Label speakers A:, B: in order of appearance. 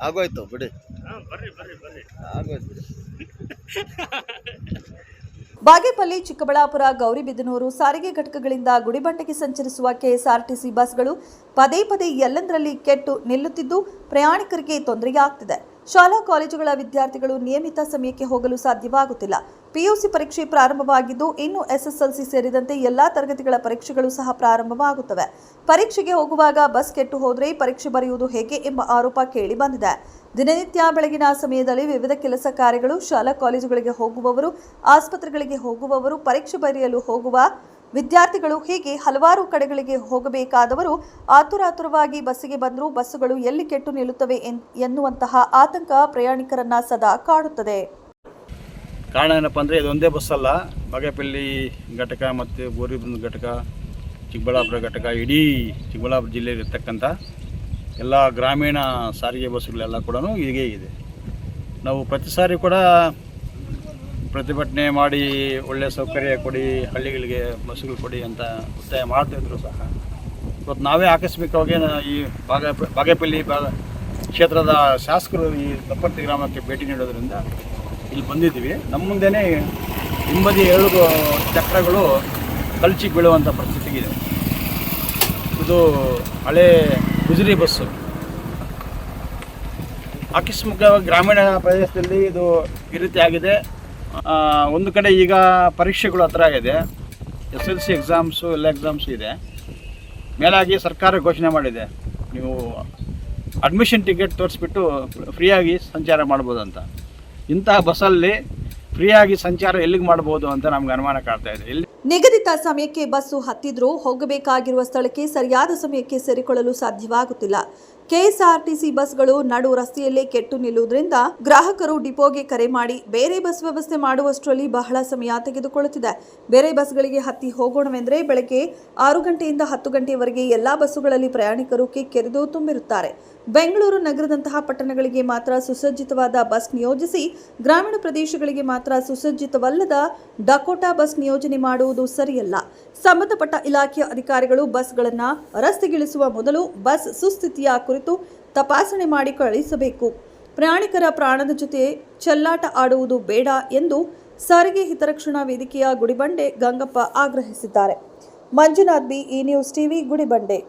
A: ಆಗೋಯ್ತು ಬಿಡಿ, ಆಗೋಯ್ತು ಬಿಡಿ.
B: ಬಾಗೇಪಲ್ಲಿ, ಚಿಕ್ಕಬಳ್ಳಾಪುರ, ಗೌರಿಬಿದನೂರು ಸಾರಿಗೆ ಘಟಕಗಳಿಂದ ಗುಡಿಬಂಡೆಗೆ ಸಂಚರಿಸುವ ಕೆಎಸ್ಆರ್ಟಿಸಿ ಬಸ್ಗಳು ಪದೇ ಪದೇ ಎಲ್ಲೆಂದರಲ್ಲಿ ಕೆಟ್ಟು ನಿಲ್ಲುತ್ತಿದ್ದು ಪ್ರಯಾಣಿಕರಿಗೆ ತೊಂದರೆಯಾಗುತ್ತಿದೆ. ಶಾಲಾ ಕಾಲೇಜುಗಳ ವಿದ್ಯಾರ್ಥಿಗಳು ನಿಯಮಿತ ಸಮಯಕ್ಕೆ ಹೋಗಲು ಸಾಧ್ಯವಾಗುತ್ತಿಲ್ಲ. ಪಿಯುಸಿ ಪರೀಕ್ಷೆ ಪ್ರಾರಂಭವಾಗಿದ್ದು ಇನ್ನು ಎಸ್ಎಸ್ಎಲ್ಸಿ ಸೇರಿದಂತೆ ಎಲ್ಲಾ ತರಗತಿಗಳ ಪರೀಕ್ಷೆಗಳು ಸಹ ಪ್ರಾರಂಭವಾಗುತ್ತವೆ. ಪರೀಕ್ಷೆಗೆ ಹೋಗುವಾಗ ಬಸ್ ಕೆಟ್ಟು ಹೋದರೆ ಪರೀಕ್ಷೆ ಬರೆಯುವುದು ಹೇಗೆ ಎಂಬ ಆರೋಪ ಕೇಳಿ ಬಂದಿದೆ. ದಿನನಿತ್ಯ ಬೆಳಗಿನ ಸಮಯದಲ್ಲಿ ವಿವಿಧ ಕೆಲಸ ಕಾರ್ಯಗಳು, ಶಾಲಾ ಕಾಲೇಜುಗಳಿಗೆ ಹೋಗುವವರು, ಆಸ್ಪತ್ರೆಗಳಿಗೆ ಹೋಗುವವರು, ಪರೀಕ್ಷೆ ಬರೆಯಲು ಹೋಗುವ ವಿದ್ಯಾರ್ಥಿಗಳು ಹೀಗೆ ಹಲವಾರು ಕಡೆಗಳಿಗೆ ಹೋಗಬೇಕಾದವರು ಆತುರಾತುರವಾಗಿ ಬಸ್ಸಿಗೆ ಬಂದರೂ ಬಸ್ಸುಗಳು ಎಲ್ಲಿ ಕೆಟ್ಟು ನಿಲ್ಲುತ್ತವೆ ಎನ್ನುವಂತಹ ಆತಂಕ ಪ್ರಯಾಣಿಕರನ್ನ ಸದಾ ಕಾಡುತ್ತದೆ.
C: ಕಾರಣ ಏನಪ್ಪ ಅಂದರೆ ಇದೊಂದೇ ಬಸ್ ಅಲ್ಲ, ಬಾಗೇಪಲ್ಲಿ ಘಟಕ ಮತ್ತು ಗೌರಿಬಿದನೂರು ಘಟಕ, ಚಿಕ್ಕಬಳ್ಳಾಪುರ ಘಟಕ, ಇಡೀ ಚಿಕ್ಕಬಳ್ಳಾಪುರ ಜಿಲ್ಲೆಯಲ್ಲಿರ್ತಕ್ಕಂಥ ಎಲ್ಲ ಗ್ರಾಮೀಣ ಸಾರಿಗೆ ಬಸ್ಸುಗಳೆಲ್ಲ ಕೂಡ ಹೀಗೆ ಇದೆ. ನಾವು ಪ್ರತಿ ಸಾರಿ ಕೂಡ ಪ್ರತಿಭಟನೆ ಮಾಡಿ ಒಳ್ಳೆಯ ಸೌಕರ್ಯ ಕೊಡಿ, ಹಳ್ಳಿಗಳಿಗೆ ಬಸ್ಸುಗಳು ಕೊಡಿ ಅಂತ ಒತ್ತಾಯ ಮಾಡ್ತಾಯಿದ್ರು ಸಹ ಇವತ್ತು ನಾವೇ ಆಕಸ್ಮಿಕವಾಗಿ ಈ ಬಾಗೇಪಲ್ಲಿ ಕ್ಷೇತ್ರದ ಶಾಸಕರು ಈ ದಪ್ಪರ್ತಿ ಗ್ರಾಮಕ್ಕೆ ಭೇಟಿ ನೀಡೋದ್ರಿಂದ ಇಲ್ಲಿ ಬಂದಿದ್ದೀವಿ. ನಮ್ಮ ಮುಂದೆನೇ ಹಿಂಬದಿ 7 ಚಕ್ರಗಳು ಕಳಚಿ ಬೀಳುವಂಥ ಪರಿಸ್ಥಿತಿಗಿದೆ. ಇದು ಹಳೆ ಗುಜರಿ ಬಸ್ಸು. ಆಕಸ್ಮಿಕವಾಗಿ ಗ್ರಾಮೀಣ ಪ್ರದೇಶದಲ್ಲಿ ಇದು ಈ ರೀತಿ ಆಗಿದೆ. ಒಂದು ಕಡೆ ಈಗ ಪರೀಕ್ಷೆಗಳು ಹತ್ರ ಆಗಿದೆ, SLC ಎಕ್ಸಾಮ್ಸು ಎಲ್ಲ ಎಕ್ಸಾಮ್ಸು ಇದೆ. ಮೇಲಾಗಿ ಸರ್ಕಾರ ಘೋಷಣೆ ಮಾಡಿದೆ, ನೀವು ಅಡ್ಮಿಷನ್ ಟಿಕೆಟ್ ತೋರಿಸ್ಬಿಟ್ಟು ಫ್ರೀಯಾಗಿ ಸಂಚಾರ ಮಾಡ್ಬೋದು ಅಂತ. ಇಂತಹ ಬಸ್ಸಲ್ಲಿ ಫ್ರೀಯಾಗಿ ಸಂಚಾರ ಎಲ್ಲಿಗೆ ಮಾಡ್ಬೋದು ಅಂತ ನಮ್ಗೆ ಅನುಮಾನ ಕಾಡ್ತಾ ಇದೆ.
B: ನಿಗದಿತ ಸಮಯಕ್ಕೆ ಬಸ್ಸು ಹತ್ತಿದ್ರೂ ಹೋಗಬೇಕಾಗಿರುವ ಸ್ಥಳಕ್ಕೆ ಸರಿಯಾದ ಸಮಯಕ್ಕೆ ಸೇರಿಕೊಳ್ಳಲು ಸಾಧ್ಯವಾಗುತ್ತಿಲ್ಲ. ಕೆಎಸ್ಆರ್ಟಿಸಿ ಬಸ್ಗಳು ನಡು ರಸ್ತೆಯಲ್ಲೇ ಕೆಟ್ಟು ನಿಲ್ಲುವುದರಿಂದ ಗ್ರಾಹಕರು ಡಿಪೋಗೆ ಕರೆ ಮಾಡಿ ಬೇರೆ ಬಸ್ ವ್ಯವಸ್ಥೆ ಮಾಡುವಷ್ಟರಲ್ಲಿ ಬಹಳ ಸಮಯ ತೆಗೆದುಕೊಳ್ಳುತ್ತಿದೆ. ಬೇರೆ ಬಸ್ಗಳಿಗೆ ಹತ್ತಿ ಹೋಗೋಣವೆಂದರೆ ಬೆಳಗ್ಗೆ 6 ಗಂಟೆಯಿಂದ 10 ಗಂಟೆಯವರೆಗೆ ಎಲ್ಲಾ ಬಸ್ಸುಗಳಲ್ಲಿ ಪ್ರಯಾಣಿಕರು ಕಿಕ್ಕೆರೆದು ತುಂಬಿರುತ್ತಾರೆ. ಬೆಂಗಳೂರು ನಗರದಂತಹ ಪಟ್ಟಣಗಳಿಗೆ ಮಾತ್ರ ಸುಸಜ್ಜಿತವಾದ ಬಸ್ ನಿಯೋಜಿಸಿ ಗ್ರಾಮೀಣ ಪ್ರದೇಶಗಳಿಗೆ ಮಾತ್ರ ಸುಸಜ್ಜಿತವಲ್ಲದ ಡಕೋಟಾ ಬಸ್ ನಿಯೋಜನೆ ಮಾಡುವುದು ಸರಿಯಲ್ಲ. ಸಂಬಂಧಪಟ್ಟ ಇಲಾಖೆಯ ಅಧಿಕಾರಿಗಳು ಬಸ್ಗಳನ್ನು ರಸ್ತೆಗಿಳಿಸುವ ಮೊದಲು ಬಸ್ ಸುಸ್ಥಿತಿಯ ಕುರಿತು ತಪಾಸಣೆ ಮಾಡಿ ಕಳುಹಿಸಬೇಕು. ಪ್ರಯಾಣಿಕರ ಪ್ರಾಣದ ಜೊತೆ ಚೆಲ್ಲಾಟ ಆಡುವುದು ಬೇಡ ಎಂದು ಸಾರಿಗೆ ಹಿತರಕ್ಷಣಾ ವೇದಿಕೆಯ ಗುಡಿಬಂಡೆ ಗಂಗಪ್ಪ ಆಗ್ರಹಿಸಿದ್ದಾರೆ. ಮಂಜುನಾಥ್ ಬಿ, ಈ ನ್ಯೂಸ್ ಟಿವಿ, ಗುಡಿಬಂಡೆ.